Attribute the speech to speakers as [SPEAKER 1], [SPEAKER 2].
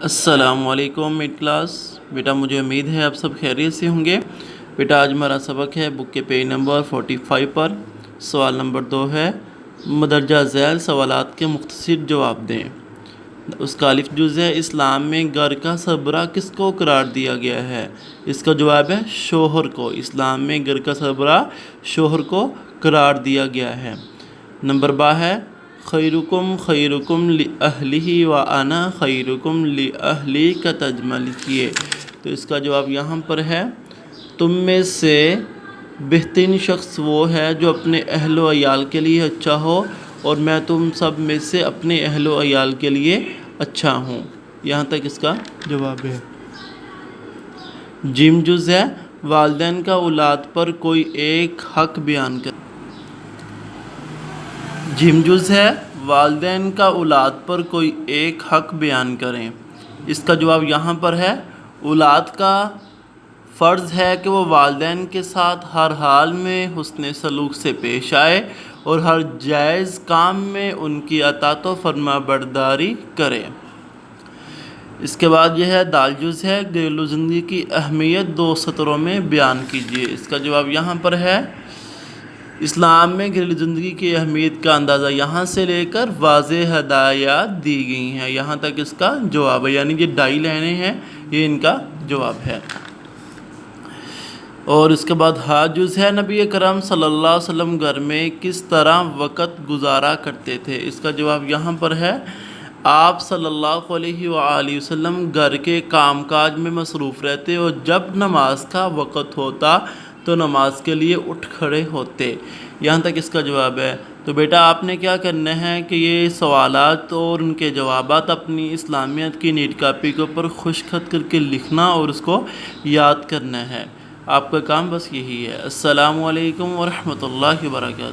[SPEAKER 1] السلام علیکم meat class بیٹا، مجھے امید ہے آپ سب خیریت سے ہوں گے۔ بیٹا آج ہمارا سبق ہے بک کے پیج نمبر 45 پر۔ سوال نمبر 2 ہے مدرجہ ذیل سوالات کے مختصر جواب دیں۔ اس کا الف جز ہے اسلام میں گھر کا سربراہ کس کو قرار دیا گیا ہے؟ اس کا جواب ہے شوہر کو۔ اسلام میں گھر کا سربراہ شوہر کو قرار دیا گیا ہے۔ نمبر با ہے خیرکم خیرکم لأہلہ وأنا خیرکم لأہلی کا ترجمہ لکھیے۔ تو اس کا جواب یہاں پر ہے تم میں سے بہترین شخص وہ ہے جو اپنے اہل و عیال کے لیے اچھا ہو، اور میں تم سب میں سے اپنے اہل و عیال کے لیے اچھا ہوں۔ یہاں تک اس کا جواب ہے۔ جیم جز ہے والدین کا اولاد پر کوئی ایک حق بیان کر۔ جیم جز ہے والدین کا اولاد پر کوئی ایک حق بیان کریں۔ اس کا جواب یہاں پر ہے اولاد کا فرض ہے کہ وہ والدین کے ساتھ ہر حال میں حسن سلوک سے پیش آئے اور ہر جائز کام میں ان کی اطاعت و فرما برداری کرے۔ اس کے بعد یہ ہے دال جز ہے گھریلو زندگی کی اہمیت 2 سطروں میں بیان کیجیے۔ اس کا جواب یہاں پر ہے اسلام میں گھریلو زندگی کی اہمیت کا اندازہ یہاں سے لے کر واضح ہدایات دی گئی ہیں۔ یہاں تک اس کا جواب ہے، یعنی یہ 2.5 لائنیں ہیں، یہ ان کا جواب ہے۔ اور اس کے بعد ہا جز ہے نبی کرم صلی اللہ علیہ وسلم گھر میں کس طرح وقت گزارا کرتے تھے؟ اس کا جواب یہاں پر ہے آپ صلی اللہ علیہ وآلہ وسلم گھر کے کام کاج میں مصروف رہتے اور جب نماز کا وقت ہوتا تو نماز کے لیے اٹھ کھڑے ہوتے۔ یہاں تک اس کا جواب ہے۔ تو بیٹا آپ نے کیا کرنا ہے کہ یہ سوالات اور ان کے جوابات اپنی اسلامیات کی نیٹ کاپی کے اوپر خوش خط کر کے لکھنا اور اس کو یاد کرنا ہے۔ آپ کا کام بس یہی ہے۔ السلام علیکم ورحمۃ اللہ وبرکاتہ۔